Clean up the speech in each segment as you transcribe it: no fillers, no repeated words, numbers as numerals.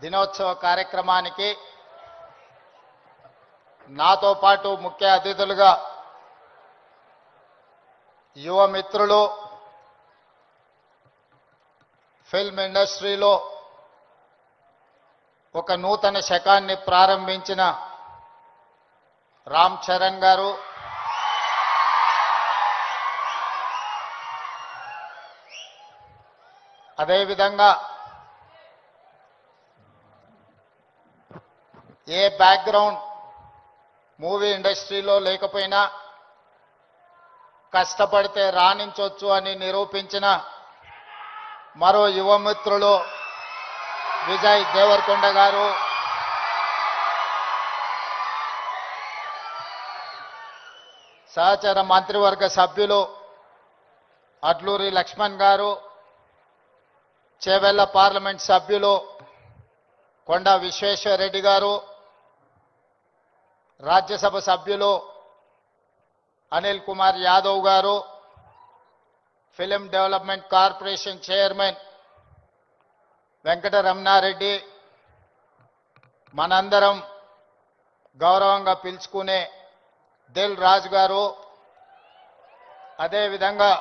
దినోత్సవ కార్యక్రమానికి నాతో పాటు ముఖ్య అతిథులుగా యువ మిత్రులు, ఫిల్మ్ ఇండస్ట్రీలో ఒక నూతన శకాన్ని ప్రారంభించిన రామ్ చరణ్ గారు, అదేవిధంగా ఏ బ్యాక్గ్రౌండ్ మూవీ ఇండస్ట్రీలో లేకపోయినా కష్టపడితే రాణించవచ్చు అని నిరూపించిన మరో యువ మిత్రులు విజయ్ దేవరకొండ గారు, సహచర మంత్రివర్గ సభ్యులు అడ్లూరి లక్ష్మణ్ గారు, చేవెళ్ల పార్లమెంట్ సభ్యులు కొండా విశ్వేశ్వరరెడ్డి గారు, రాజ్యసభ సభ్యులు అనిల్ కుమార్ యాదవ్ గారు, film development corporation chairman Venkataramana Reddy, మనందరం గౌరవంగా పిలుచుకునే దిల్ రాజు గారు, అదేవిధంగా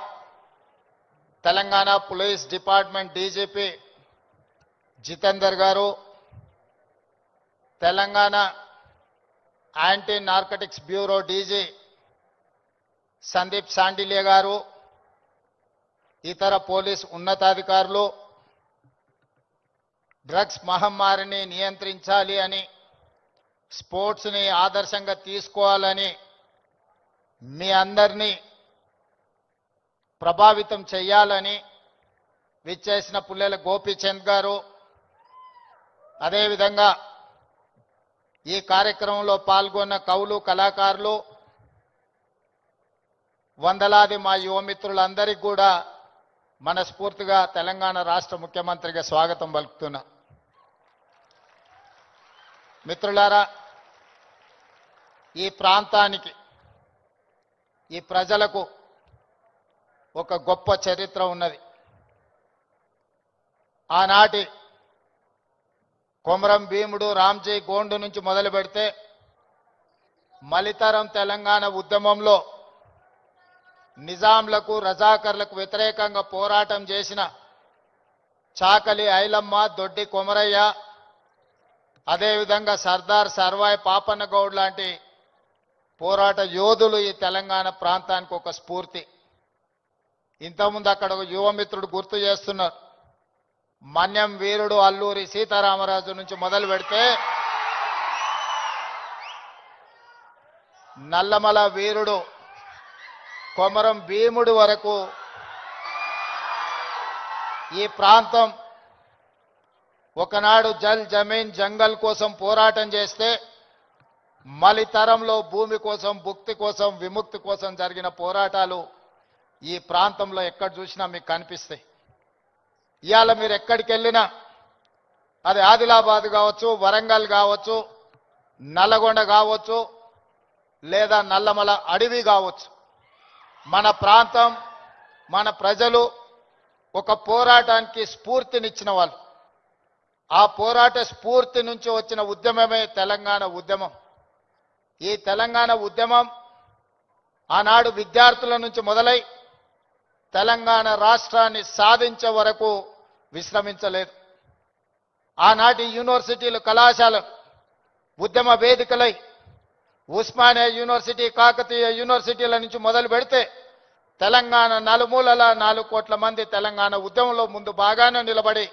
Telangana police department DGP Jitender గారు, Telangana anti narcotics bureau DG Sandeep Shandilya గారు, ఇతర పోలీస్ ఉన్నతాధికారులు డ్రగ్స్ మహమ్మారిని నియంత్రించాలి అని, స్పోర్ట్స్ని ఆదర్శంగా తీసుకోవాలని మీ అందరినీ ప్రభావితం చేయాలని విచ్చేసిన పుల్లెల గోపీచంద్ గారు, అదేవిధంగా ఈ కార్యక్రమంలో పాల్గొన్న కవులు, కళాకారులు, వందలాది మా యువమిత్రులందరికీ కూడా మనస్ఫూర్తిగా తెలంగాణ రాష్ట్ర ముఖ్యమంత్రిగా స్వాగతం పలుకుతున్నా. మిత్రులారా, ఈ ప్రాంతానికి, ఈ ప్రజలకు ఒక గొప్ప చరిత్ర ఉన్నది. ఆనాటి కొమరం భీముడు, రామ్జీ గోండు నుంచి మొదలు పెడితే మలితరం తెలంగాణ ఉద్యమంలో నిజాంలకు, రజాకర్లకు వ్యతిరేకంగా పోరాటం చేసిన చాకలి ఐలమ్మ, దొడ్డి కొమరయ్య, అదేవిధంగా సర్దార్ సర్వాయి పాపన్న గౌడ్ లాంటి పోరాట యోధులు ఈ తెలంగాణ ప్రాంతానికి ఒక స్ఫూర్తి. ఇంతకుముందు అక్కడ ఒక యువమిత్రుడు గుర్తు చేస్తున్నారు, మన్యం వీరుడు అల్లూరి సీతారామరాజు నుంచి మొదలు పెడితే నల్లమల వీరుడు కొమరం భీముడు వరకు ఈ ప్రాంతం ఒకనాడు జల్ జమీన్ జంగల్ కోసం పోరాటం చేస్తే మలితరంలో భూమి కోసం, భుక్తి కోసం, విముక్తి కోసం జరిగిన పోరాటాలు ఈ ప్రాంతంలో ఎక్కడ చూసినా మీకు కనిపిస్తాయి. ఇవాళ మీరు ఎక్కడికి వెళ్ళినా, అది ఆదిలాబాద్ కావచ్చు, వరంగల్ కావచ్చు, నల్లగొండ కావచ్చు, లేదా నల్లమల అడవి కావచ్చు, మన ప్రాంతం, మన ప్రజలు ఒక పోరాటానికి స్ఫూర్తినిచ్చిన వాళ్ళు. ఆ పోరాట స్ఫూర్తి నుంచి వచ్చిన ఉద్యమమే తెలంగాణ ఉద్యమం. ఈ తెలంగాణ ఉద్యమం ఆనాడు విద్యార్థుల నుంచి మొదలై తెలంగాణ రాష్ట్రాన్ని సాధించే వరకు విశ్రమించలేదు. ఆనాటి యూనివర్సిటీలు, కళాశాలలు ఉద్యమ వేదికలై ఉస్మానియా యూనివర్సిటీ, కాకతీయ యూనివర్సిటీల నుంచి మొదలు పెడితే తెలంగాణ నలుమూలల 4 కోట్ల మంది తెలంగాణ ఉద్యమంలో ముందు బాగానే నిలబడి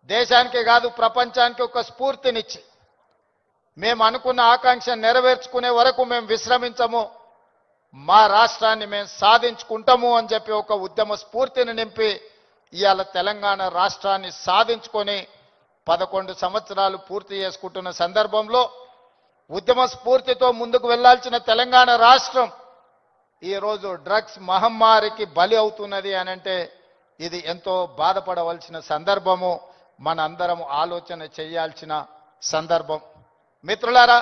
దేశానికే కాదు ప్రపంచానికి ఒక స్ఫూర్తినిచ్చి మేము అనుకున్న ఆకాంక్ష నెరవేర్చుకునే వరకు మేము విశ్రమించము, మా రాష్ట్రాన్ని మేము సాధించుకుంటాము అని చెప్పి ఒక ఉద్యమ స్ఫూర్తిని నింపి ఇవాళ తెలంగాణ రాష్ట్రాన్ని సాధించుకొని 11 సంవత్సరాలు పూర్తి చేసుకుంటున్న సందర్భంలో ఉద్యమ స్ఫూర్తితో ముందుకు వెళ్లాల్సిన తెలంగాణ రాష్ట్రం ఈరోజు డ్రగ్స్ మహమ్మారికి బలి అవుతున్నది అనంటే ఇది ఎంతో బాధపడవలసిన సందర్భము, మనందరం ఆలోచన చేయాల్సిన సందర్భం. మిత్రులారా,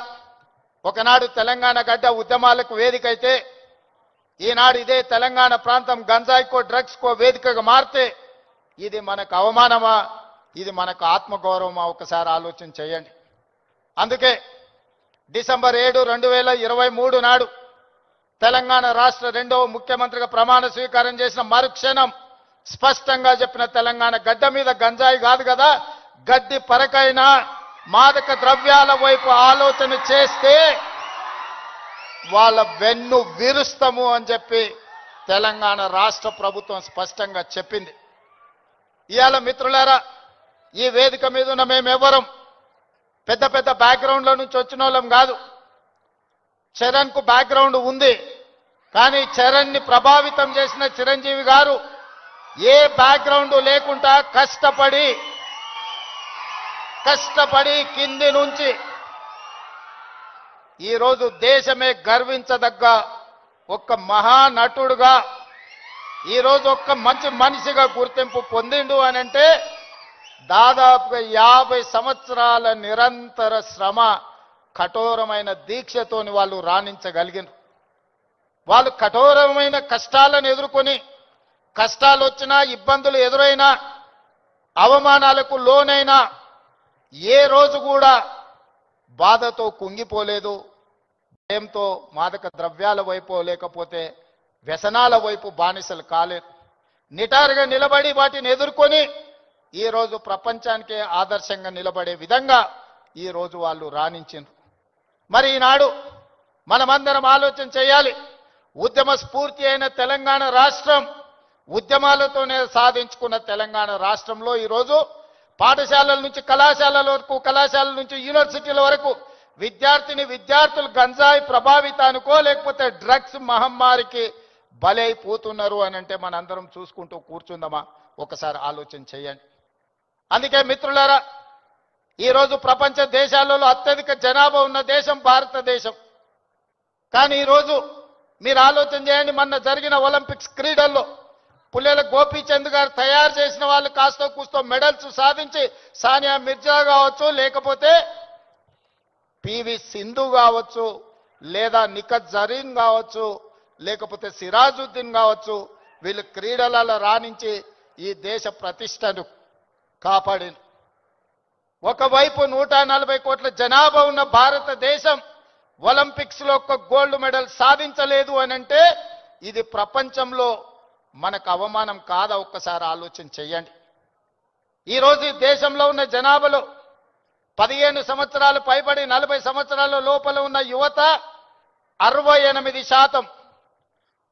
ఒకనాడు తెలంగాణ గడ్డ ఉద్యమాలకు వేదిక అయితే ఈనాడు ఇదే తెలంగాణ ప్రాంతం గంజాయికో, డ్రగ్స్కో వేదికగా మారితే ఇది మనకు అవమానమా, ఇది మనకు ఆత్మగౌరవం. ఒకసారి ఆలోచన చేయండి. అందుకే డిసెంబర్ 7, 2023 నాడు తెలంగాణ రాష్ట్ర రెండవ ముఖ్యమంత్రిగా ప్రమాణ స్వీకారం చేసిన మరుక్షణం స్పష్టంగా చెప్పిన, తెలంగాణ గడ్డ మీద గంజాయి కాదు కదా, గడ్డి పరకైనా మాదక ద్రవ్యాల వైపు ఆలోచన చేస్తే వాళ్ళ వెన్ను విరుస్తాము అని చెప్పి తెలంగాణ రాష్ట్ర ప్రభుత్వం స్పష్టంగా చెప్పింది. ఇవాళ మిత్రులారా, ఈ వేదిక మీద ఉన్న మేమెవరం పెద్ద పెద్ద బ్యాక్గ్రౌండ్ల నుంచి వచ్చిన వాళ్ళం కాదు. చరణ్ కు బ్యాక్గ్రౌండ్ ఉంది, కానీ చరణ్ ని ప్రభావితం చేసిన చిరంజీవి గారు ఏ బ్యాక్గ్రౌండ్ లేకుండా కష్టపడి కింది నుంచి ఈరోజు దేశమే గర్వించదగ్గ ఒక్క మహానటుడుగా, ఈరోజు ఒక్క మంచి మనిషిగా గుర్తింపు పొందిండు అని అంటే దాదాపుగా 50 సంవత్సరాల నిరంతర శ్రమ, కఠోరమైన దీక్షతోని వాళ్ళు రాణించగలిగినారు. వాళ్ళు కఠోరమైన కష్టాలను ఎదుర్కొని, కష్టాలు వచ్చినా, ఇబ్బందులు ఎదురైనా, అవమానాలకు లోనైనా ఏ రోజు కూడా బాధతో కుంగిపోలేదు. భయంతో మాదక ద్రవ్యాల వైపు లేకపోతే వ్యసనాల వైపు బానిసలు కాలేదు. నిటారుగా నిలబడి వాటిని ఎదుర్కొని ఈరోజు ప్రపంచానికే ఆదర్శంగా నిలబడే విధంగా ఈరోజు వాళ్ళు రాణించారు. మరి ఈనాడు మనమందరం ఆలోచన చేయాలి. ఉద్యమ స్ఫూర్తి అయిన తెలంగాణ రాష్ట్రం, ఉద్యమాలతోనే సాధించుకున్న తెలంగాణ రాష్ట్రంలో ఈరోజు పాఠశాలల నుంచి కళాశాలల వరకు, కళాశాలల నుంచి యూనివర్సిటీల వరకు విద్యార్థులు గంజాయి ప్రభావితానికో లేకపోతే డ్రగ్స్ మహమ్మారికి బలైపోతున్నారు అని అంటే మనందరం చూసుకుంటూ కూర్చుందామా? ఒకసారి ఆలోచన చేయండి. అందుకే మిత్రులారా, ఈరోజు ప్రపంచ దేశాలలో అత్యధిక జనాభా ఉన్న దేశం భారతదేశం. కానీ ఈరోజు మీరు ఆలోచన చేయండి, మొన్న జరిగిన ఒలింపిక్స్ క్రీడల్లో పుల్లెల గోపీచంద్ గారు తయారు చేసిన వాళ్ళు కాస్తో కూస్తో మెడల్స్ సాధించి, సానియా మిర్జా కావచ్చు, లేకపోతే పివి సింధు కావచ్చు, లేదా నిఖత్ జరీన్ కావచ్చు, లేకపోతే సిరాజుద్దీన్ కావచ్చు, వీళ్ళు క్రీడలలో రాణించి ఈ దేశ ప్రతిష్టను కాపాడింది. ఒకవైపు 140 కోట్ల జనాభా ఉన్న భారతదేశం ఒలింపిక్స్ లో ఒక్క గోల్డ్ మెడల్ సాధించలేదు అని అంటే ఇది ప్రపంచంలో మనకు అవమానం కాదా? ఒక్కసారి ఆలోచన చేయండి. ఈరోజు ఈ దేశంలో ఉన్న జనాభాలో 15 సంవత్సరాలు పైబడి 40 సంవత్సరాల లోపల ఉన్న యువత 68%.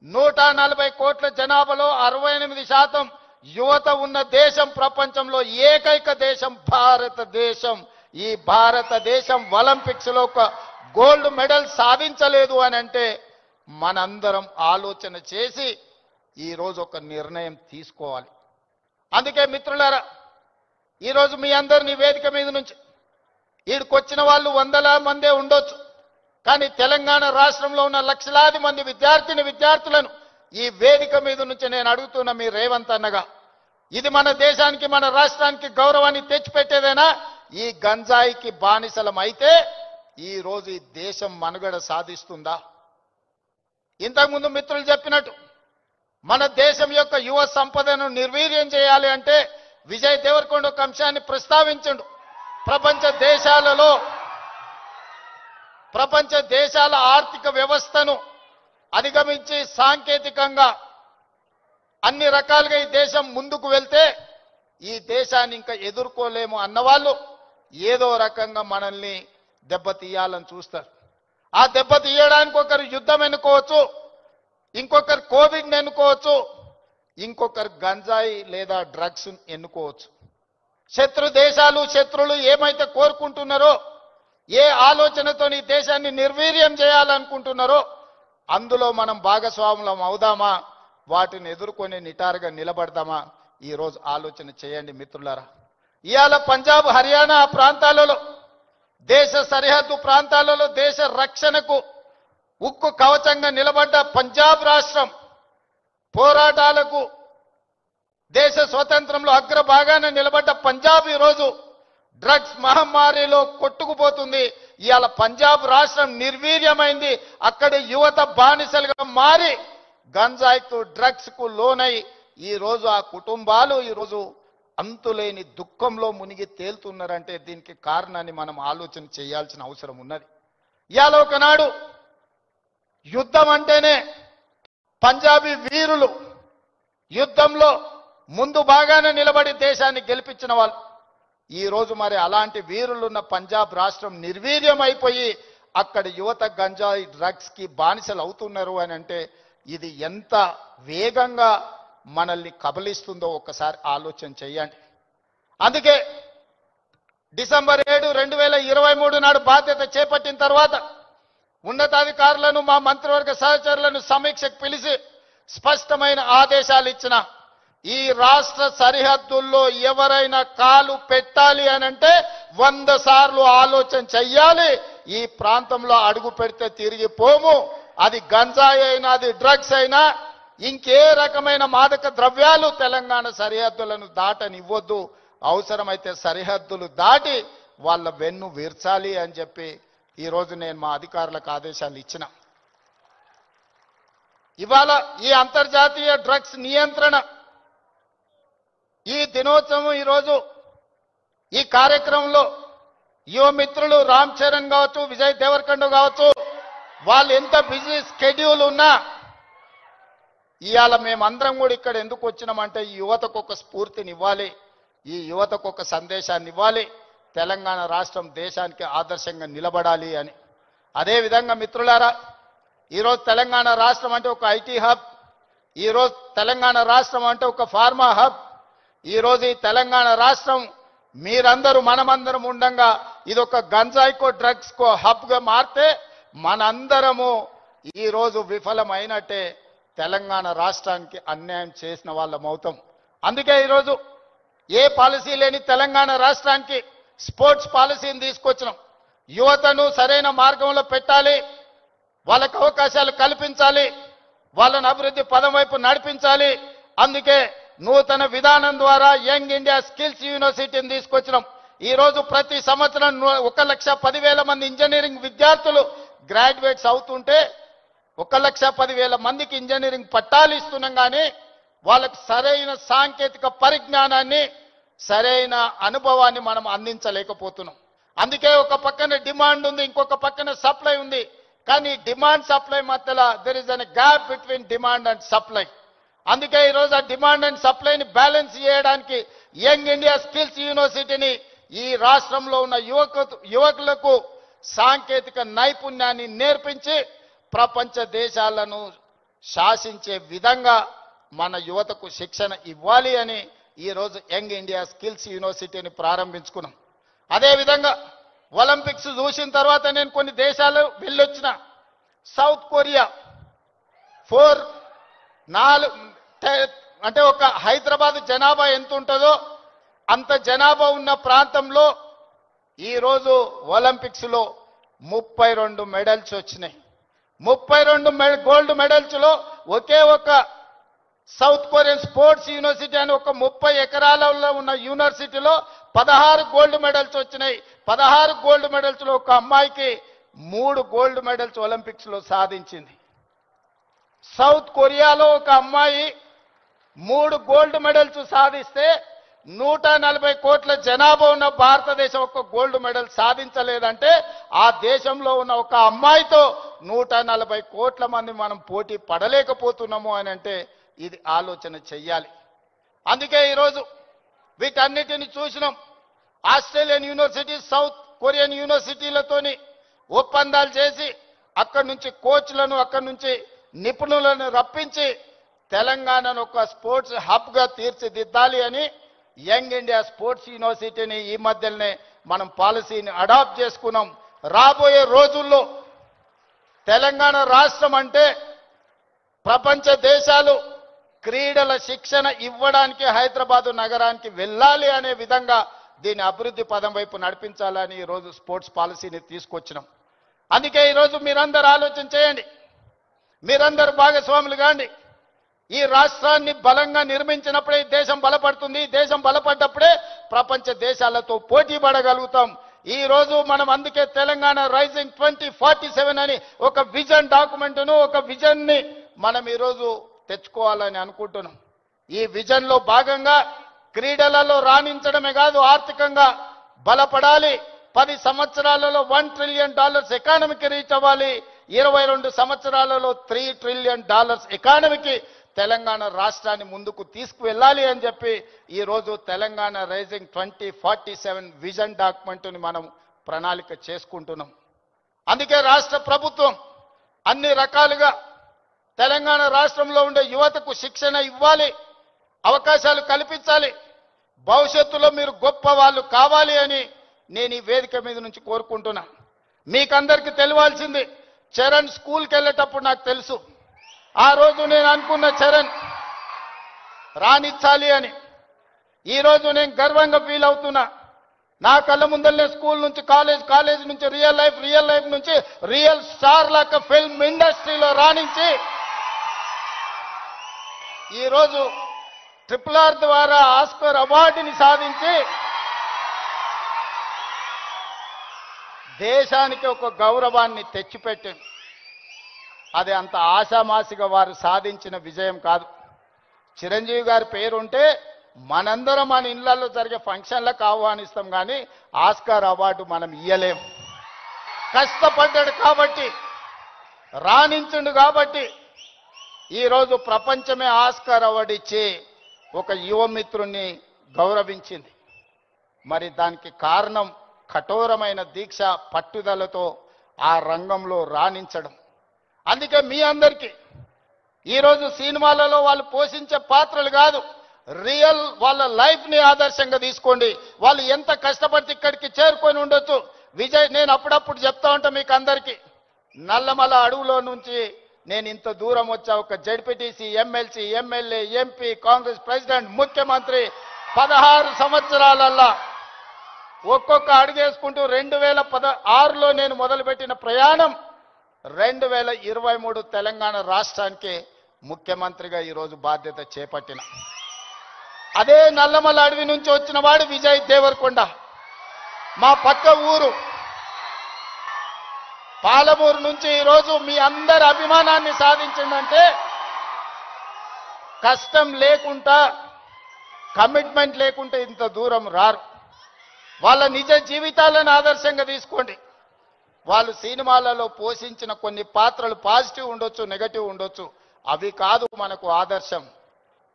140 కోట్ల జనాభాలో 68% యువత ఉన్న దేశం ప్రపంచంలో ఏకైక దేశం భారతదేశం. ఈ భారతదేశం ఒలింపిక్స్ లో ఒక గోల్డ్ మెడల్ సాధించలేదు అని అంటే మనందరం ఆలోచన చేసి ఈరోజు ఒక నిర్ణయం తీసుకోవాలి. అందుకే మిత్రులారా, ఈరోజు మీ అందరినీ వేదిక మీద నుంచి ఈడికొచ్చిన వాళ్ళు 100 మందే ఉండొచ్చు, కానీ తెలంగాణ రాష్ట్రంలో ఉన్న లక్షలాది మంది విద్యార్థులను ఈ వేదిక మీద నుంచి నేను అడుగుతున్న మీ రేవంత్ అన్నగా, ఇది మన దేశానికి మన రాష్ట్రానికి గౌరవాన్ని తెచ్చిపెట్టేదేనా? ఈ గంజాయికి బానిసలం అయితే ఈ రోజు ఈ దేశం మనుగడ సాధిస్తుందా? ఇంతకుముందు మిత్రులు చెప్పినట్టు మన దేశం యొక్క యువ సంపదను నిర్వీర్యం చేయాలి అంటే విజయ్ దేవరకొండ ఒక అంశాన్ని ప్రస్తావించండు. ప్రపంచ దేశాల ఆర్థిక వ్యవస్థను అధిగమించి సాంకేతికంగా అన్ని రకాలుగా ఈ దేశం ముందుకు వెళ్తే ఈ దేశాన్ని ఇంకా ఎదుర్కోలేము అన్నవాళ్ళు ఏదో రకంగా మనల్ని దెబ్బతీయాలని చూస్తారు. ఆ దెబ్బతీయడానికి ఒకరు యుద్ధం ఎన్నుకోవచ్చు, ఇంకొకరు కోవిడ్ ఎన్నుకోవచ్చు, ఇంకొకరు గంజాయి లేదా డ్రగ్స్ ఎన్నుకోవచ్చు. శత్రులు ఏమైతే కోరుకుంటున్నారో, ఏ ఆలోచనతో ఈ దేశాన్ని నిర్వీర్యం చేయాలనుకుంటున్నారో అందులో మనం భాగస్వాములం అవుదామా? వాటిని ఎదుర్కొని నిటారుగా నిలబడదామా? ఈరోజు ఆలోచన చేయండి మిత్రులారా. ఇవాళ పంజాబ్, హర్యానా ప్రాంతాలలో, దేశ సరిహద్దు ప్రాంతాలలో దేశ రక్షణకు ఉక్కు కవచంగా నిలబడ్డ పంజాబ్ రాష్ట్రం, పోరాటాలకు దేశ స్వతంత్రంలో అగ్రభాగాన నిలబడ్డ పంజాబ్ ఈరోజు డ్రగ్స్ మహమ్మారిలో కొట్టుకుపోతుంది. ఇవాళ పంజాబ్ రాష్ట్రం నిర్వీర్యమైంది. అక్కడి యువత బానిసలుగా మారి గంజాయికు డ్రగ్స్ కు లోనై ఈరోజు ఆ కుటుంబాలు ఈరోజు అంతులేని దుఃఖంలో మునిగి తేలుతున్నారంటే దీనికి కారణాన్ని మనం ఆలోచన చేయాల్సిన అవసరం ఉన్నది. ఇవాళ ఒకనాడు యుద్ధం అంటేనే పంజాబీ వీరులు యుద్ధంలో ముందు బాగానే నిలబడి దేశాన్ని గెలిపించిన వాళ్ళు. ఈ రోజు మరి అలాంటి వీరులున్న పంజాబ్ రాష్ట్రం నిర్వీర్యం అయిపోయి అక్కడ యువత గంజాయి డ్రగ్స్ కి బానిసలు అవుతున్నారు అని అంటే ఇది ఎంత వేగంగా మనల్ని కబలిస్తుందో ఒక్కసారి ఆలోచన చేయండి. అందుకే డిసెంబర్ 7, 2023 నాడు బాధ్యత చేపట్టిన తర్వాత ఉన్నతాధికారులను మా మంత్రివర్గ సహచరులను సమీక్షకు పిలిచి స్పష్టమైన ఆదేశాలు ఇచ్చిన. ఈ రాష్ట్ర సరిహద్దుల్లో ఎవరైనా కాలు పెట్టాలి అని అంటే 100 సార్లు ఆలోచన చెయ్యాలి. ఈ ప్రాంతంలో అడుగు పెడితే తిరిగి పోము. అది గంజాయి అయినా, అది డ్రగ్స్ అయినా, ఇంకే రకమైన మాదక ద్రవ్యాలు తెలంగాణ సరిహద్దులను దాటనివ్వద్దు. అవసరమైతే సరిహద్దులు దాటి వాళ్ళ వెన్ను విర్చాలి అని చెప్పి ఈరోజు నేను మా అధికారులకు ఆదేశాలు ఇచ్చిన. ఇవాళ ఈ అంతర్జాతీయ డ్రగ్స్ నియంత్రణ ఈ దినోత్సవం ఈరోజు ఈ కార్యక్రమంలో యువ మిత్రులు రామ్ చరణ్ కావచ్చు, విజయ్ దేవరకొండ కావచ్చు, వాళ్ళు ఎంత బిజీ స్కెడ్యూల్ ఉన్నా ఇవాళ మేమందరం కూడా ఇక్కడ ఎందుకు వచ్చినామంటే ఈ యువతకు ఒక స్ఫూర్తిని ఇవ్వాలి, ఈ యువతకు ఒక సందేశాన్ని ఇవ్వాలి. తెలంగాణ రాష్ట్రం దేశానికి ఆదర్శంగా నిలబడాలి అని. అదేవిధంగా మిత్రులారా, ఈరోజు తెలంగాణ రాష్ట్రం అంటే ఒక ఐటీ హబ్, ఈరోజు తెలంగాణ రాష్ట్రం అంటే ఒక ఫార్మా హబ్. ఈరోజు ఈ తెలంగాణ రాష్ట్రం మీరందరూ మనమందరం ఉండంగా ఇది ఒక గంజాయికో డ్రగ్స్కో హబ్గా మారితే మనందరము ఈరోజు విఫలమైనట్టే, తెలంగాణ రాష్ట్రానికి అన్యాయం చేసిన వాళ్ళం అవుతాం. అందుకే ఈరోజు ఏ పాలసీ లేని తెలంగాణ రాష్ట్రానికి స్పోర్ట్స్ పాలసీని తీసుకొచ్చినాం. యువతను సరైన మార్గంలో పెట్టాలి, వాళ్ళకు అవకాశాలు కల్పించాలి, వాళ్ళని అభివృద్ధి పదం వైపు నడిపించాలి. అందుకే నూతన విధానం ద్వారా యంగ్ ఇండియా స్కిల్స్ యూనివర్సిటీని తీసుకొచ్చినాం. ఈ రోజు ప్రతి సంవత్సరం 1,10,000 మంది ఇంజనీరింగ్ విద్యార్థులు గ్రాడ్యుయేట్స్ అవుతుంటే 1,10,000 మందికి ఇంజనీరింగ్ పట్టాలు ఇస్తున్నాం. కానీ వాళ్ళకి సరైన సాంకేతిక పరిజ్ఞానాన్ని, సరైన అనుభవాన్ని మనం అందించలేకపోతున్నాం. అందుకే ఒక పక్కన డిమాండ్ ఉంది, ఇంకొక పక్కన సప్లై ఉంది. కానీ డిమాండ్ సప్లై మధ్యలో there is an gap between demand and supply. అందుకే ఈరోజు ఆ డిమాండ్ అండ్ సప్లైని బ్యాలెన్స్ చేయడానికి యంగ్ ఇండియా స్కిల్స్ యూనివర్సిటీని ఈ రాష్ట్రంలో ఉన్న యువకులకు సాంకేతిక నైపుణ్యాన్ని నేర్పించి ప్రపంచ దేశాలను శాసించే విధంగా మన యువతకు శిక్షణ ఇవ్వాలి అని ఈరోజు యంగ్ ఇండియా స్కిల్స్ యూనివర్సిటీని ప్రారంభించుకున్నాం. అదేవిధంగా ఒలింపిక్స్ చూసిన తర్వాత నేను కొన్ని దేశాలు వెళ్ళొచ్చిన. సౌత్ కొరియా 4 అంటే ఒక హైదరాబాద్ జనాభా ఎంత ఉంటుందో అంత జనాభా ఉన్న ప్రాంతంలో ఈరోజు ఒలింపిక్స్ లో 32 మెడల్స్ వచ్చినాయి. 32 గోల్డ్ మెడల్స్ లో ఒకే ఒక సౌత్ కొరియన్ స్పోర్ట్స్ యూనివర్సిటీ అని ఒక 30 ఎకరాలలో ఉన్న యూనివర్సిటీలో 16 గోల్డ్ మెడల్స్ వచ్చినాయి. 16 గోల్డ్ మెడల్స్ లో ఒక అమ్మాయికి 3 గోల్డ్ మెడల్స్ ఒలింపిక్స్ లో సాధించింది. సౌత్ కొరియాలో ఒక అమ్మాయి 3 గోల్డ్ మెడల్స్ సాధిస్తే 140 కోట్ల జనాభా ఉన్న భారతదేశం ఒక గోల్డ్ మెడల్ సాధించలేదంటే ఆ దేశంలో ఉన్న ఒక అమ్మాయితో 140 కోట్ల మంది మనం పోటీ పడలేకపోతున్నాము అని అంటే ఇది ఆలోచన చెయ్యాలి. అందుకే ఈరోజు వీటన్నిటిని చూసినాం. ఆస్ట్రేలియన్ యూనివర్సిటీ, సౌత్ కొరియన్ యూనివర్సిటీలతోని ఒప్పందాలు చేసి అక్కడి నుంచి కోచ్లను, అక్కడి నుంచి నిపుణులను రప్పించి తెలంగాణను ఒక స్పోర్ట్స్ హబ్గా తీర్చిదిద్దాలి అని యంగ్ ఇండియా స్పోర్ట్స్ యూనివర్సిటీని ఈ మధ్యనే మనం పాలసీని అడాప్ట్ చేసుకున్నాం. రాబోయే రోజుల్లో తెలంగాణ రాష్ట్రం అంటే ప్రపంచ దేశాలు క్రీడల శిక్షణ ఇవ్వడానికి హైదరాబాద్ నగరానికి వెళ్ళాలి అనే విధంగా దీని అభివృద్ధి పదం వైపు నడిపించాలని ఈరోజు స్పోర్ట్స్ పాలసీని తీసుకొచ్చినాం. అందుకే ఈరోజు మీరందరూ ఆలోచన చేయండి, మీరందరూ భాగస్వాములు కాండి. ఈ రాష్ట్రాన్ని బలంగా నిర్మించినప్పుడే ఈ దేశం బలపడుతుంది. ఈ దేశం బలపడ్డప్పుడే ప్రపంచ దేశాలతో పోటీ పడగలుగుతాం. ఈ రోజు మనం అందుకే తెలంగాణ రైజింగ్ 2047 అని ఒక విజన్ డాక్యుమెంట్ను, ఒక విజన్ ని మనం ఈరోజు తెచ్చుకోవాలని అనుకుంటున్నాం. ఈ విజన్ లో భాగంగా క్రీడలలో రాణించడమే కాదు ఆర్థికంగా బలపడాలి. 10 సంవత్సరాలలో $1 ట్రిలియన్ ఎకానమీకి రీచ్ అవ్వాలి. 22 సంవత్సరాలలో $3 ట్రిలియన్ ఎకానమీకి తెలంగాణ రాష్ట్రాన్ని ముందుకు తీసుకువెళ్ళాలి అని చెప్పి ఈరోజు తెలంగాణ రైజింగ్ 2047 విజన్ డాక్యుమెంట్ని మనం ప్రణాళిక చేసుకుంటున్నాం. అందుకే రాష్ట్ర ప్రభుత్వం అన్ని రకాలుగా తెలంగాణ రాష్ట్రంలో ఉండే యువతకు శిక్షణ ఇవ్వాలి, అవకాశాలు కల్పించాలి, భవిష్యత్తులో మీరు గొప్ప వాళ్ళు కావాలి అని నేను ఈ వేదిక మీద నుంచి కోరుకుంటున్నా. మీకందరికీ తెలియాల్సింది, చరణ్ స్కూల్కి వెళ్ళేటప్పుడు నాకు తెలుసు, ఆ రోజు నేను అనుకున్న చరణ్ రాణించాలి అని. ఈరోజు నేను గర్వంగా ఫీల్ అవుతున్నా. నా కళ్ళ ముందరనే స్కూల్ నుంచి కాలేజ్ నుంచి రియల్ లైఫ్ నుంచి రియల్ స్టార్ లాగా ఫిల్మ్ ఇండస్ట్రీలో రాణించి ఈరోజు RRR ద్వారా ఆస్కర్ అవార్డుని సాధించి దేశానికి ఒక గౌరవాన్ని తెచ్చిపెట్టింది. అది అంత ఆశామాసిగా వారు సాధించిన విజయం కాదు. చిరంజీవి గారి పేరుంటే మనందరం మన ఇళ్లలో జరిగే ఫంక్షన్లకు ఆహ్వానిస్తాం, కానీ ఆస్కార్ అవార్డు మనం ఇయ్యలేం. కష్టపడ్డాడు కాబట్టి, రాణించుండు కాబట్టి ఈరోజు ప్రపంచమే ఆస్కార్ అవార్డు ఇచ్చి ఒక యువమిత్రుణ్ణి గౌరవించింది. మరి దానికి కారణం కఠోరమైన దీక్ష, పట్టుదలతో ఆ రంగంలో రాణించడం. అందుకే మీ అందరికీ ఈరోజు సినిమాలలో వాళ్ళు పోషించే పాత్రలు కాదు, రియల్ వాళ్ళ లైఫ్ని ఆదర్శంగా తీసుకోండి. వాళ్ళు ఎంత కష్టపడితే ఇక్కడికి చేరుకొని ఉండొచ్చు. విజయ్, నేను అప్పుడప్పుడు చెప్తా ఉంటా మీకు అందరికీ, నల్లమల అడవులో నుంచి నేను ఇంత దూరం వచ్చా. ఒక ZPTC, MLC, MLA, MP, Congress president, ముఖ్యమంత్రి 16 సంవత్సరాలల్లా ఒక్కొక్క అడుగేసుకుంటూ 2016లో నేను మొదలుపెట్టిన ప్రయాణం 2023 తెలంగాణ రాష్ట్రానికి ముఖ్యమంత్రిగా ఈరోజు బాధ్యత చేపట్టిన. అదే నల్లమల అడవి నుంచి వచ్చిన వాడు విజయ్ దేవరకొండ. మా పక్క ఊరు పాలమూరు నుంచి ఈరోజు మీ అందరి అభిమానాన్ని సాధించిందంటే కష్టం లేకుండా, కమిట్మెంట్ లేకుంటే ఇంత దూరం రారు. వాళ్ళ నిజ జీవితాలను ఆదర్శంగా తీసుకోండి. వాళ్ళు సినిమాలలో పోషించిన కొన్ని పాత్రలు పాజిటివ్ ఉండొచ్చు, నెగటివ్ ఉండొచ్చు, అవి కాదు మనకు ఆదర్శం.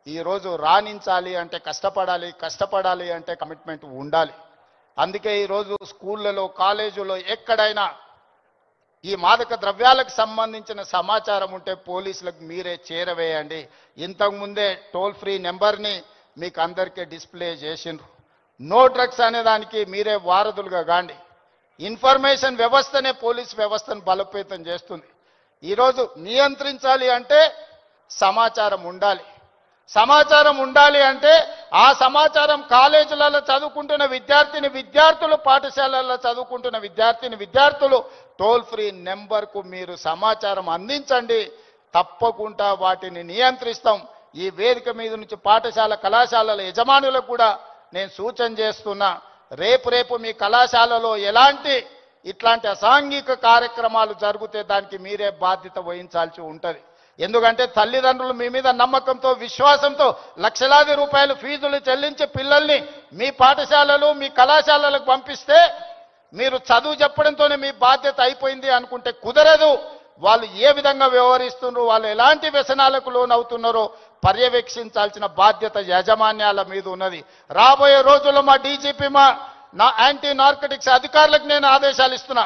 ఈరోజు రాణించాలి అంటే కష్టపడాలి అంటే కమిట్మెంట్ ఉండాలి. అందుకే ఈరోజు స్కూళ్ళలో, కాలేజీలో ఎక్కడైనా ఈ మాదక ద్రవ్యాలకు సంబంధించిన సమాచారం ఉంటే పోలీసులకు మీరే చేరవేయండి. ఇంతకుముందే టోల్ ఫ్రీ నెంబర్ని మీకు అందరికీ డిస్ప్లే చేసిండ్రు. నో డ్రగ్స్ అనే దానికి మీరే వారధులుగా కాండి. ఇన్ఫర్మేషన్ వ్యవస్థనే పోలీస్ వ్యవస్థను బలోపేతం చేస్తుంది. ఈరోజు నియంత్రించాలి అంటే సమాచారం ఉండాలి. సమాచారం ఉండాలి అంటే ఆ సమాచారం కాలేజీలలో చదువుకుంటున్న విద్యార్థులు, పాఠశాలల్లో చదువుకుంటున్న విద్యార్థులు టోల్ ఫ్రీ నెంబర్కు మీరు సమాచారం అందించండి. తప్పకుండా వాటిని నియంత్రిస్తాం. ఈ వేదిక మీద నుంచి పాఠశాల, కళాశాలల యజమానులకు కూడా నేను సూచన చేస్తున్నా, రేపు మీ కళాశాలలో ఇట్లాంటి అసాంఘిక కార్యక్రమాలు జరిగితే దానికి మీరే బాధ్యత వహించాల్సి ఉంటుంది. ఎందుకంటే తల్లిదండ్రులు మీ మీద నమ్మకంతో, విశ్వాసంతో లక్షలాది రూపాయలు ఫీజులు చెల్లించి పిల్లల్ని మీ పాఠశాలలు, మీ కళాశాలలకు పంపిస్తే మీరు చదువు చెప్పడంతోనే మీ బాధ్యత అయిపోయింది అనుకుంటే కుదరదు. వాళ్ళు ఏ విధంగా వ్యవహరిస్తున్నారు, వాళ్ళు ఎలాంటి వ్యసనాలకు లోనవుతున్నారో పర్యవేక్షించాల్సిన బాధ్యత యాజమాన్యాల మీద ఉన్నది. రాబోయే రోజుల్లో మా డీజీపీ, నా యాంటీ నార్కటిక్స్ అధికారులకు నేను ఆదేశాలు ఇస్తున్నా.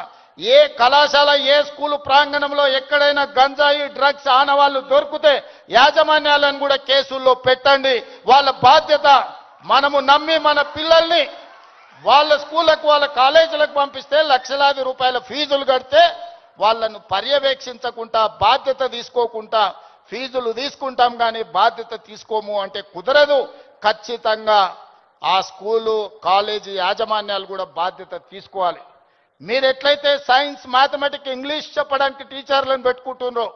ఏ కళాశాల, ఏ స్కూలు ప్రాంగణంలో ఎక్కడైనా గంజాయి, డ్రగ్స్ ఆనవాళ్లు దొరికితే యాజమాన్యాలను కూడా కేసుల్లో పెట్టండి. వాళ్ళ బాధ్యత. మనము నమ్మి మన పిల్లల్ని వాళ్ళ స్కూళ్ళకు, వాళ్ళ కాలేజీలకు పంపిస్తే లక్షలాది రూపాయల ఫీజులు కడితే వాళ్ళను పర్యవేక్షించకుండా, బాధ్యత తీసుకోకుండా ఫీజులు తీసుకుంటాం కానీ బాధ్యత తీసుకోము అంటే కుదరదు. ఖచ్చితంగా ఆ స్కూలు, కాలేజీ యాజమాన్యాలు కూడా బాధ్యత తీసుకోవాలి. మీరు ఎట్లయితే సైన్స్, మ్యాథమెటిక్స్, ఇంగ్లీష్ చెప్పడానికి టీచర్లను పెట్టుకుంటున్నారో,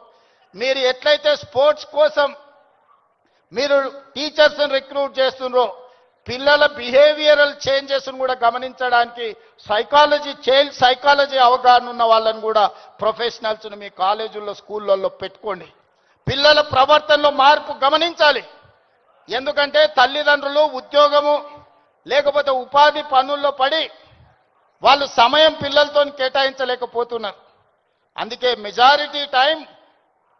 మీరు ఎట్లయితే స్పోర్ట్స్ కోసం మీరు టీచర్స్ని రిక్రూట్ చేస్తున్నారో, పిల్లల బిహేవియరల్ చేంజెస్ను కూడా గమనించడానికి చైల్డ్ సైకాలజీ అవగాహన ఉన్న వాళ్ళని కూడా ప్రొఫెషనల్స్ను మీ కాలేజీల్లో, స్కూళ్ళల్లో పెట్టుకోండి. పిల్లల ప్రవర్తనలో మార్పు గమనించాలి. ఎందుకంటే తల్లిదండ్రులు ఉద్యోగము లేకపోతే ఉపాధి పనుల్లో పడి వాళ్ళు సమయం పిల్లలతో కేటాయించలేకపోతున్నారు. అందుకే majority time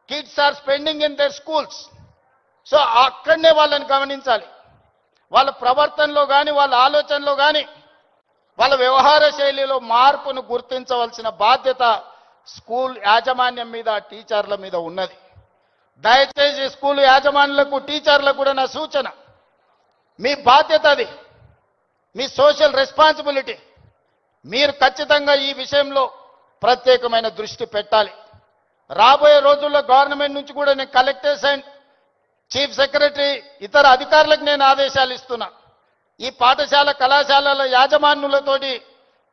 kids are spending in their schools. So అక్కడనే వాళ్ళని గమనించాలి. వాళ్ళ ప్రవర్తనలో కానీ వాళ్ళ ఆలోచనలో కానీ వాళ్ళ వ్యవహార శైలిలో మార్పును గుర్తించవలసిన బాధ్యత స్కూల్ యాజమాన్యం మీద టీచర్ల మీద ఉన్నది. దయచేసి స్కూల్ యాజమాన్యులకు టీచర్లకు కూడా నా సూచన, మీ బాధ్యత అది, మీ సోషల్ రెస్పాన్సిబిలిటీ. మీరు ఖచ్చితంగా ఈ విషయంలో ప్రత్యేకమైన దృష్టి పెట్టాలి. రాబోయే రోజుల్లో గవర్నమెంట్ నుంచి కూడా నేను కలెక్టర్స్ అండ్ చీఫ్ సెక్రటరీ ఇతర అధికారులకు నేను ఆదేశాలు ఇస్తున్నా. ఈ పాఠశాల కళాశాలల యాజమాన్యులతోటి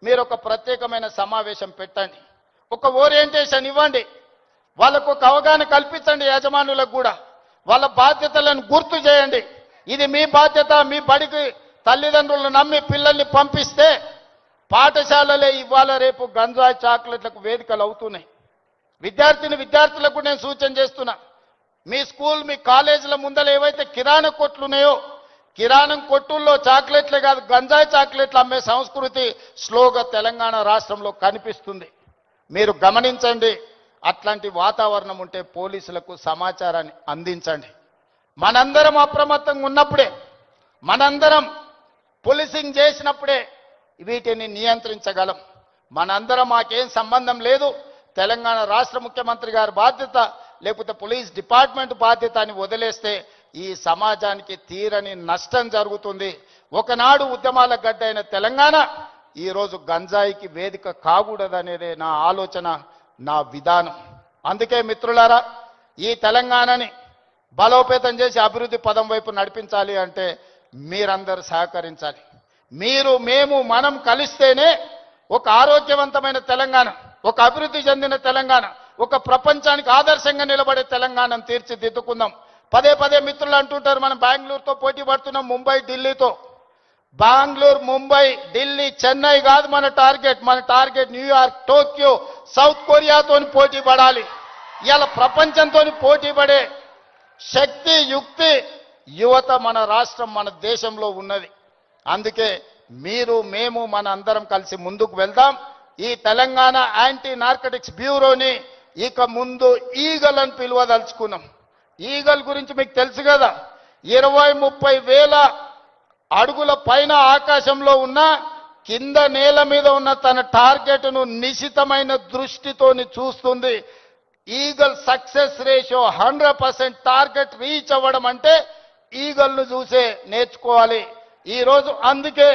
మీరు ఒక ప్రత్యేకమైన సమావేశం పెట్టండి, ఒక ఓరియంటేషన్ ఇవ్వండి, వాళ్ళకు ఒక అవగాహన కల్పించండి. యాజమాన్యులకు కూడా వాళ్ళ బాధ్యతలను గుర్తు చేయండి. ఇది మీ బాధ్యత. మీ బడికి తల్లిదండ్రులను నమ్మి పిల్లల్ని పంపిస్తే పాఠశాలలే ఇవాళ రేపు గంజాయి చాక్లెట్లకు వేదికలు అవుతున్నాయి. విద్యార్థులకు నేను సూచన చేస్తున్నా, మీ స్కూల్ మీ కాలేజీల ముందర ఏవైతే కిరాణా కొట్లు ఉన్నాయో కిరాణం కొట్టుల్లో చాక్లెట్లే కాదు గంజాయి చాక్లెట్లు అమ్మే సంస్కృతి స్లోగా తెలంగాణ రాష్ట్రంలో కనిపిస్తుంది. మీరు గమనించండి. అట్లాంటి వాతావరణం ఉంటే పోలీసులకు సమాచారాన్ని అందించండి. మనందరం అప్రమత్తంగా ఉన్నప్పుడే, మనందరం పోలీసింగ్ చేసినప్పుడే వీటిని నియంత్రించగలం. మనందరం మాకేం సంబంధం లేదు, తెలంగాణ రాష్ట్ర ముఖ్యమంత్రి గారి బాధ్యత లేకపోతే పోలీస్ డిపార్ట్మెంట్ బాధ్యత అని వదిలేస్తే ఈ సమాజానికి తీరని నష్టం జరుగుతుంది. ఒకనాడు ఉద్యమాల గడ్డ అయిన తెలంగాణ ఈరోజు గంజాయికి వేదిక కాకూడదనేదే నా ఆలోచన, నా విధానం. అందుకే మిత్రులారా, ఈ తెలంగాణని బలోపేతం చేసి అభివృద్ధి పదం వైపు నడిపించాలి అంటే మీరందరూ సహకరించాలి. మేము మనం కలిస్తేనే ఒక ఆరోగ్యవంతమైన తెలంగాణ, ఒక అభివృద్ధి చెందిన తెలంగాణ, ఒక ప్రపంచానికి ఆదర్శంగా నిలబడే తెలంగాణను తీర్చిదిద్దుకుందాం. పదే పదే మిత్రులు అంటుంటారు మనం బెంగళూరుతో పోటీ పడుతున్నాం, ముంబై ఢిల్లీతో. బెంగళూరు, ముంబై, ఢిల్లీ, చెన్నై కాదు మన టార్గెట్ న్యూయార్క్, టోక్యో, సౌత్ కొరియాతో పోటీ పడాలి. ఇవాళ ప్రపంచంతో పోటీ పడే శక్తి, యుక్తి, యువత మన రాష్ట్రం మన దేశంలో ఉన్నది. అందుకే మేము మన అందరం కలిసి ముందుకు వెళ్దాం. ఈ తెలంగాణ యాంటీ నార్కటిక్స్ బ్యూరోని ఇక ముందు ఈగల్ అని పిలువదలుచుకున్నాం. ఈగల్ గురించి మీకు తెలుసు కదా, 20-30 వేల అడుగుల పైన ఆకాశంలో ఉన్న కింద నేల మీద ఉన్న తన టార్గెట్ను నిశితమైన దృష్టితోని చూస్తుంది. Eagle success ratio 100%. Target reach అవ్వడం అంటే ఈగల్ను చూసే నేర్చుకోవాలి. ఈరోజు అందుకే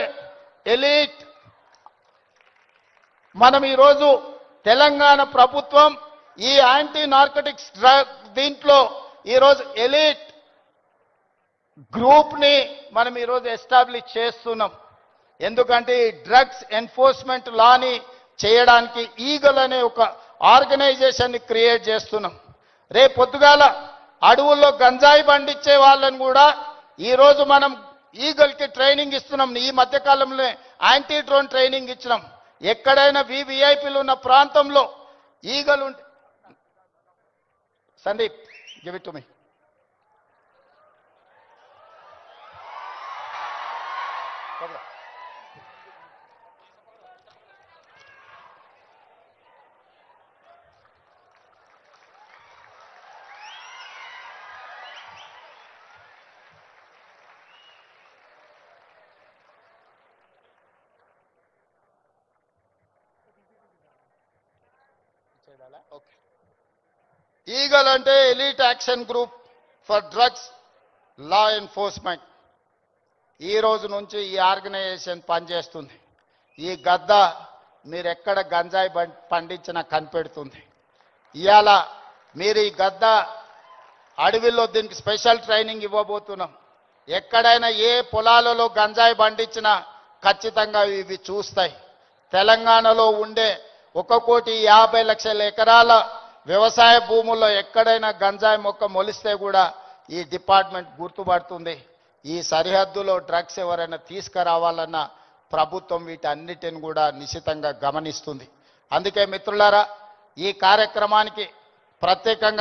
ఎలీట్ మనం ఈరోజు తెలంగాణ ప్రభుత్వం ఈ యాంటీ నార్కటిక్స్ డ్రగ్ దీంట్లో ఈరోజు ఎలీట్ గ్రూప్ని మనం ఈరోజు ఎస్టాబ్లిష్ చేస్తున్నాం. ఎందుకంటే ఈ డ్రగ్స్ ఎన్ఫోర్స్మెంట్ లాని చేయడానికి ఈగల్ అనే ఒక ఆర్గనైజేషన్ని క్రియేట్ చేస్తున్నాం. రేపు పొద్దుగాల అడవుల్లో గంజాయి బండిచ్చే వాళ్ళని కూడా ఈరోజు మనం ఈగల్కి ట్రైనింగ్ ఇస్తున్నాం. ఈ మధ్యకాలంలో యాంటీ డ్రోన్ ట్రైనింగ్ ఇచ్చినాం. ఎక్కడైనా వివిఐపీలు ఉన్న ప్రాంతంలో ఈగలు ఉంటే, Sandeep give it to me. Eagle అంటే elite action group for drugs law enforcement. ఈ రోజు నుంచి ఈ ఆర్గనైజేషన్ పనిచేస్తుంది. ఈ గద్ద మీరు ఎక్కడ గంజాయి పండించినా కనిపెడుతుంది. ఇవాళ మీరు ఈ గద్ద అడవిలో దీనికి స్పెషల్ ట్రైనింగ్ ఇవ్వబోతున్నాం. ఎక్కడైనా ఏ పొలాలలో గంజాయి పండించినా ఖచ్చితంగా ఇవి చూస్తాయి. తెలంగాణలో ఉండే 1,50,00,000 ఎకరాల వ్యవసాయ భూముల్లో ఎక్కడైనా గంజాయి మొక్క మొలిస్తే కూడా ఈ డిపార్ట్మెంట్ గుర్తుపడుతుంది. ఈ సరిహద్దులో డ్రగ్స్ ఎవరైనా తీసుకురావాలన్న ప్రభుత్వం వీటన్నిటిని కూడా నిశితంగా గమనిస్తుంది. అందుకే మిత్రులారా, ఈ కార్యక్రమానికి ప్రత్యేకంగా